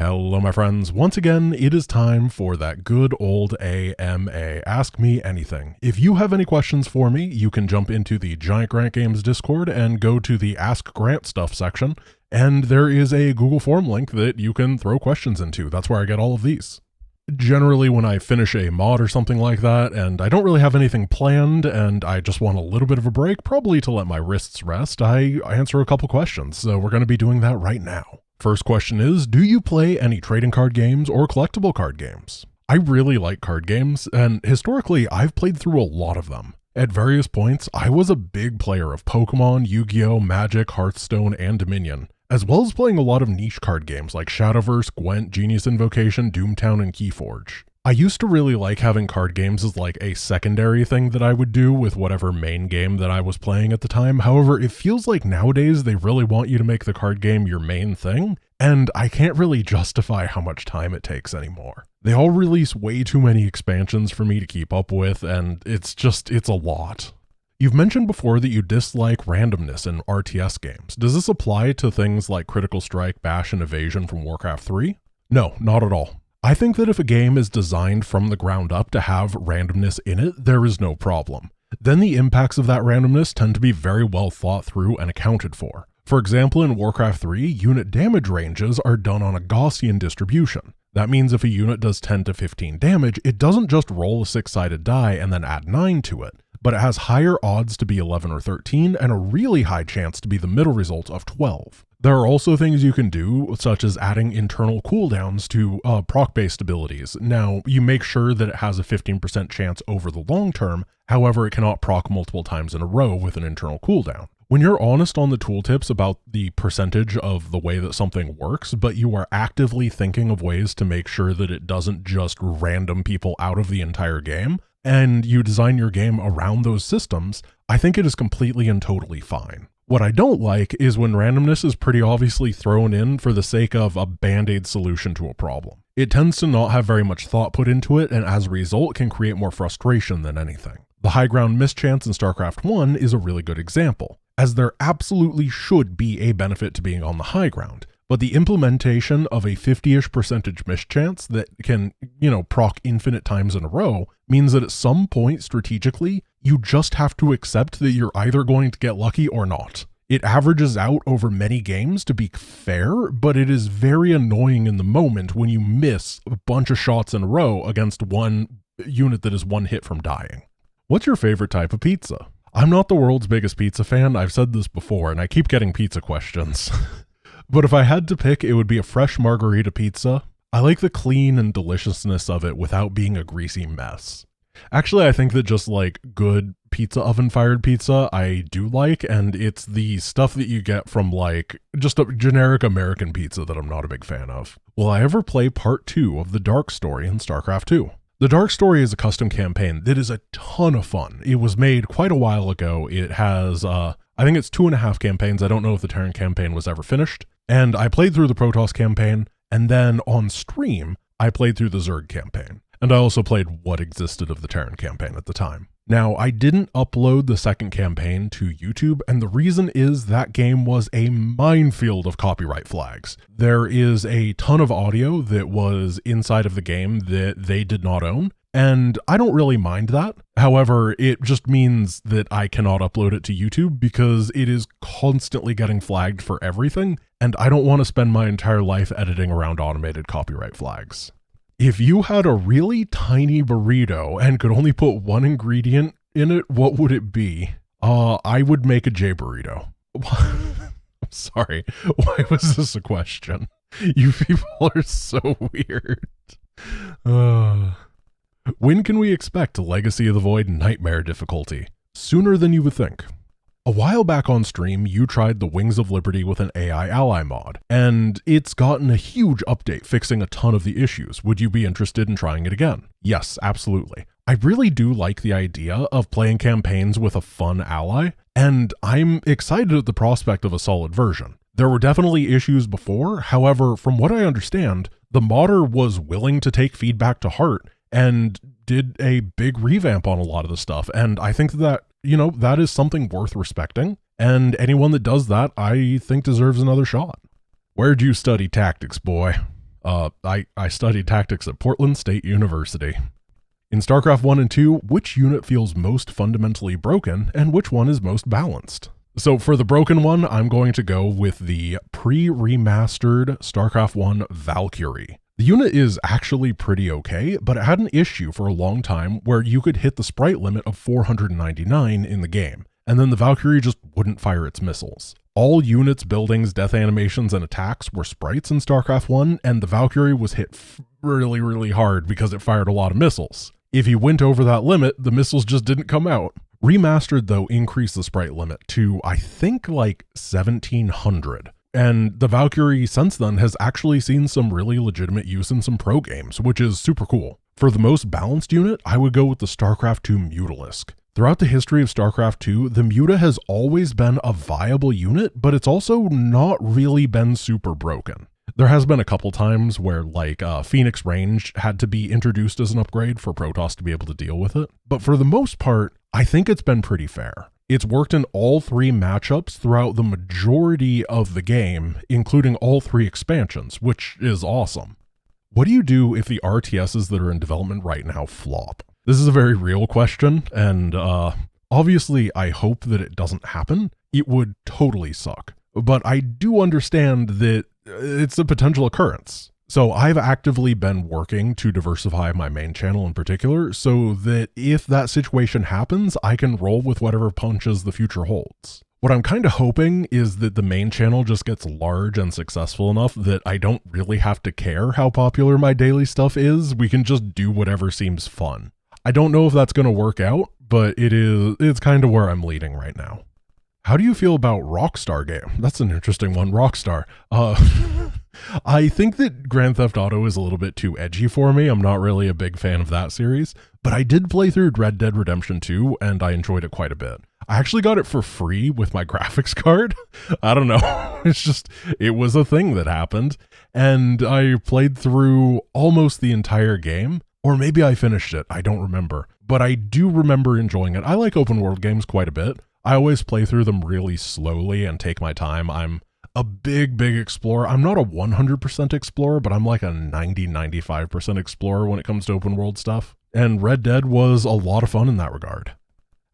Hello my friends, once again it is time for that good old AMA, Ask Me Anything. If you have any questions for me, you can jump into the Giant Grant Games Discord and go to the Ask Grant Stuff section, and there is a Google form link that you can throw questions into. That's where I get all of these. Generally when I finish a mod or something like that and I don't really have anything planned and I just want a little bit of a break, probably to let my wrists rest, I answer a couple questions, so we're going to be doing that right now. First question is, do you play any trading card games or collectible card games? I really like card games, and historically I've played through a lot of them. At various points, I was a big player of Pokemon, Yu-Gi-Oh!, Magic, Hearthstone, and Dominion, as well as playing a lot of niche card games like Shadowverse, Gwent, Genius Invocation, Doomtown, and Keyforge. I used to really like having card games as like a secondary thing that I would do with whatever main game that I was playing at the time. However, it feels like nowadays they really want you to make the card game your main thing, and I can't really justify how much time it takes anymore. They all release way too many expansions for me to keep up with, and it's a lot. You've mentioned before that you dislike randomness in RTS games. Does this apply to things like Critical Strike, Bash, and Evasion from Warcraft 3? No, not at all. I think that if a game is designed from the ground up to have randomness in it, there is no problem. Then the impacts of that randomness tend to be very well thought through and accounted for. For example, in Warcraft 3, unit damage ranges are done on a Gaussian distribution. That means if a unit does 10 to 15 damage, it doesn't just roll a 6-sided die and then add 9 to it, but it has higher odds to be 11 or 13 and a really high chance to be the middle result of 12. There are also things you can do, such as adding internal cooldowns to proc-based abilities. Now, you make sure that it has a 15% chance over the long term, however, it cannot proc multiple times in a row with an internal cooldown. When you're honest on the tooltips about the percentage of the way that something works, but you are actively thinking of ways to make sure that it doesn't just random people out of the entire game, and you design your game around those systems, I think it is completely and totally fine. What I don't like is when randomness is pretty obviously thrown in for the sake of a band-aid solution to a problem. It tends to not have very much thought put into it, and as a result can create more frustration than anything. The high ground mischance in StarCraft 1 is a really good example, as there absolutely should be a benefit to being on the high ground, but the implementation of a 50-ish% mischance that can, proc infinite times in a row means that at some point strategically, you just have to accept that you're either going to get lucky or not. It averages out over many games to be fair, but it is very annoying in the moment when you miss a bunch of shots in a row against one unit that is one hit from dying. What's your favorite type of pizza? I'm not the world's biggest pizza fan, I've said this before, and I keep getting pizza questions. But if I had to pick, it would be a fresh margarita pizza. I like the clean and deliciousness of it without being a greasy mess. Actually, I think that just like good pizza oven fired pizza I do like, and it's the stuff that you get from like just a generic American pizza that I'm not a big fan of. Will I ever play part 2 of the Dark Story in StarCraft 2? The Dark Story is a custom campaign that is a ton of fun. It was made quite a while ago. It has, I think it's 2.5 campaigns. I don't know if the Terran campaign was ever finished. And I played through the Protoss campaign, and then on stream, I played through the Zerg campaign. And I also played what existed of the Terran campaign at the time. Now, I didn't upload the second campaign to YouTube, and the reason is that game was a minefield of copyright flags. There is a ton of audio that was inside of the game that they did not own, and I don't really mind that. However, it just means that I cannot upload it to YouTube because it is constantly getting flagged for everything, and I don't want to spend my entire life editing around automated copyright flags. If you had a really tiny burrito and could only put one ingredient in it, what would it be? I would make a J burrito. Sorry, why was this a question? You people are so weird. When can we expect Legacy of the Void Nightmare difficulty? Sooner than you would think. A while back on stream, you tried the Wings of Liberty with an AI ally mod, and it's gotten a huge update fixing a ton of the issues. Would you be interested in trying it again? Yes, absolutely. I really do like the idea of playing campaigns with a fun ally, and I'm excited at the prospect of a solid version. There were definitely issues before, however, from what I understand, the modder was willing to take feedback to heart and did a big revamp on a lot of the stuff, and I think that that is something worth respecting, and anyone that does that, I think deserves another shot. Where'd you study tactics, boy? I studied tactics at Portland State University. In StarCraft 1 and 2, which unit feels most fundamentally broken and which one is most balanced? So for the broken one, I'm going to go with the pre-remastered StarCraft 1 Valkyrie. The unit is actually pretty okay, but it had an issue for a long time where you could hit the sprite limit of 499 in the game, and then the Valkyrie just wouldn't fire its missiles. All units, buildings, death animations, and attacks were sprites in StarCraft 1, and the Valkyrie was hit really, really hard because it fired a lot of missiles. If you went over that limit, the missiles just didn't come out. Remastered, though, increased the sprite limit to, I think, like 1700. And the Valkyrie since then has actually seen some really legitimate use in some pro games, which is super cool. For the most balanced unit, I would go with the StarCraft 2 Mutalisk. Throughout the history of StarCraft 2, the Muta has always been a viable unit, but it's also not really been super broken. There has been a couple times where Phoenix Range had to be introduced as an upgrade for Protoss to be able to deal with it, but for the most part, I think it's been pretty fair. It's worked in all three matchups throughout the majority of the game, including all three expansions, which is awesome. What do you do if the RTSs that are in development right now flop? This is a very real question, and obviously I hope that it doesn't happen. It would totally suck. But I do understand that it's a potential occurrence. So I've actively been working to diversify my main channel in particular so that if that situation happens, I can roll with whatever punches the future holds. What I'm kind of hoping is that the main channel just gets large and successful enough that I don't really have to care how popular my daily stuff is. We can just do whatever seems fun. I don't know if that's going to work out, but it's kind of where I'm leading right now. How do you feel about Rockstar Games? That's an interesting one, Rockstar. I think that Grand Theft Auto is a little bit too edgy for me. I'm not really a big fan of that series, but I did play through Red Dead Redemption 2 and I enjoyed it quite a bit. I actually got it for free with my graphics card. I don't know. It was a thing that happened, and I played through almost the entire game, or maybe I finished it. I don't remember, but I do remember enjoying it. I like open world games quite a bit. I always play through them really slowly and take my time. I'm a big explorer. I'm not a 100% explorer, but I'm like a 90-95% explorer when it comes to open world stuff. And Red Dead was a lot of fun in that regard.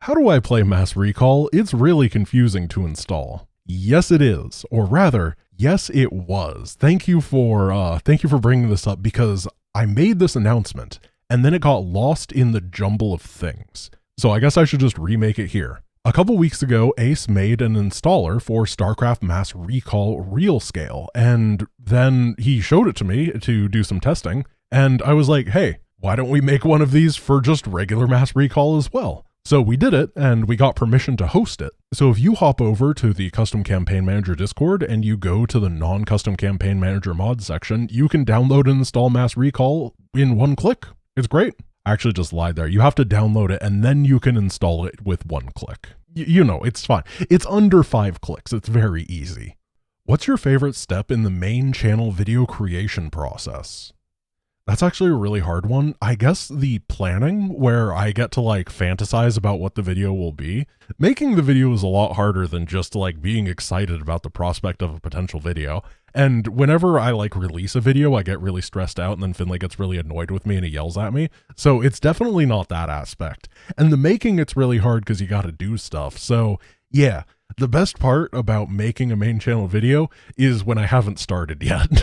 How do I play Mass Recall? It's really confusing to install. Yes, it is. Or rather, yes, it was. Thank you for bringing this up, because I made this announcement and then it got lost in the jumble of things. So I guess I should just remake it here. A couple weeks ago, Ace made an installer for StarCraft Mass Recall Real Scale, and then he showed it to me to do some testing, and I was like, hey, why don't we make one of these for just regular Mass Recall as well? So we did it, and we got permission to host it. So if you hop over to the Custom Campaign Manager Discord and you go to the non-Custom Campaign Manager mod section, you can download and install Mass Recall in one click. It's great. I actually just lied there. You have to download it and then you can install it with one click. You know, it's fine. It's under 5 clicks. It's very easy. What's your favorite step in the main channel video creation process? That's actually a really hard one. I guess the planning, where I get to fantasize about what the video will be. Making the video is a lot harder than just being excited about the prospect of a potential video. And whenever I release a video, I get really stressed out, and then Finlay gets really annoyed with me and he yells at me. So it's definitely not that aspect. And the making, it's really hard because you got to do stuff. So yeah, the best part about making a main channel video is when I haven't started yet.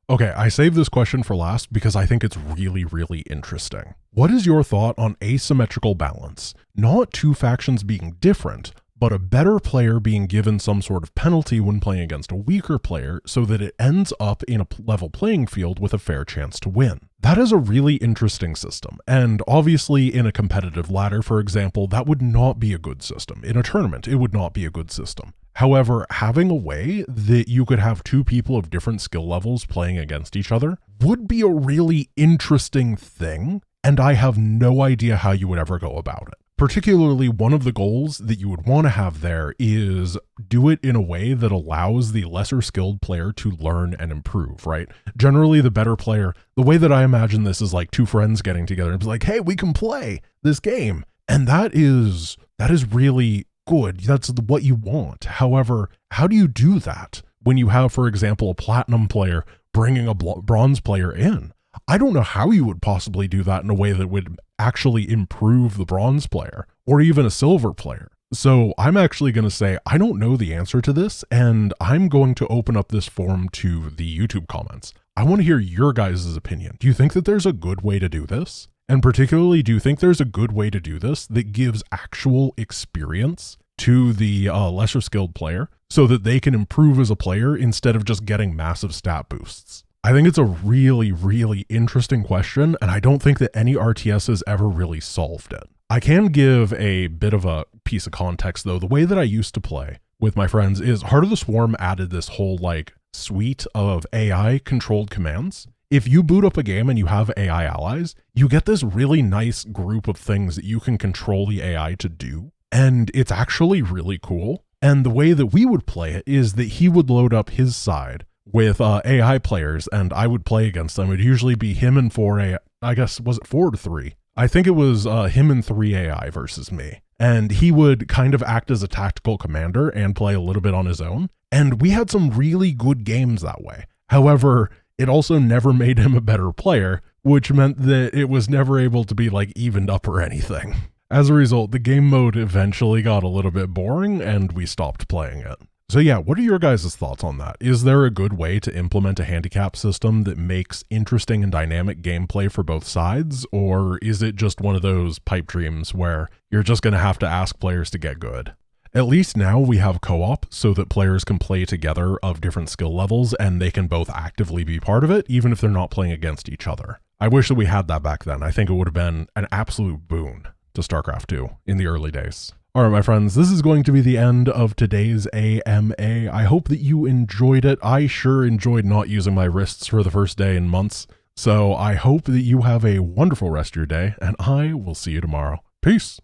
Okay, I saved this question for last because I think it's really interesting. What is your thought on asymmetrical balance? Not two factions being different, but a better player being given some sort of penalty when playing against a weaker player so that it ends up in a level playing field with a fair chance to win. That is a really interesting system, and obviously in a competitive ladder, for example, that would not be a good system. In a tournament, it would not be a good system. However, having a way that you could have two people of different skill levels playing against each other would be a really interesting thing, and I have no idea how you would ever go about it. Particularly, one of the goals that you would want to have there is do it in a way that allows the lesser skilled player to learn and improve, right? Generally, the better player, the way that I imagine this is two friends getting together and be like, hey, we can play this game. And that is really good. That's what you want. However, how do you do that when you have, for example, a platinum player bringing a bronze player in. I don't know how you would possibly do that in a way that would actually improve the bronze player or even a silver player. So I'm actually going to say I don't know the answer to this, and I'm going to open up this forum to the YouTube comments. I want to hear your guys' opinion. Do you think that there's a good way to do this? And particularly, do you think there's a good way to do this that gives actual experience to the lesser skilled player so that they can improve as a player instead of just getting massive stat boosts? I think it's a really, really interesting question, and I don't think that any RTS has ever really solved it. I can give a bit of a piece of context though. The way that I used to play with my friends is Heart of the Swarm added this whole like suite of AI controlled commands. If you boot up a game and you have AI allies, you get this really nice group of things that you can control the AI to do. And it's actually really cool. And the way that we would play it is that he would load up his side with AI players and I would play against them. It would usually be him and 4 AI, I guess, was it 4 to 3? I think it was him and 3 AI versus me. And he would kind of act as a tactical commander and play a little bit on his own. And we had some really good games that way. However, it also never made him a better player, which meant that it was never able to be like evened up or anything. As a result, the game mode eventually got a little bit boring and we stopped playing it. So yeah, what are your guys' thoughts on that? Is there a good way to implement a handicap system that makes interesting and dynamic gameplay for both sides? Or is it just one of those pipe dreams where you're just going to have to ask players to get good? At least now we have co-op so that players can play together of different skill levels and they can both actively be part of it, even if they're not playing against each other. I wish that we had that back then. I think it would have been an absolute boon to StarCraft 2 in the early days. All right, my friends, this is going to be the end of today's AMA. I hope that you enjoyed it. I sure enjoyed not using my wrists for the first day in months. So I hope that you have a wonderful rest of your day, and I will see you tomorrow. Peace.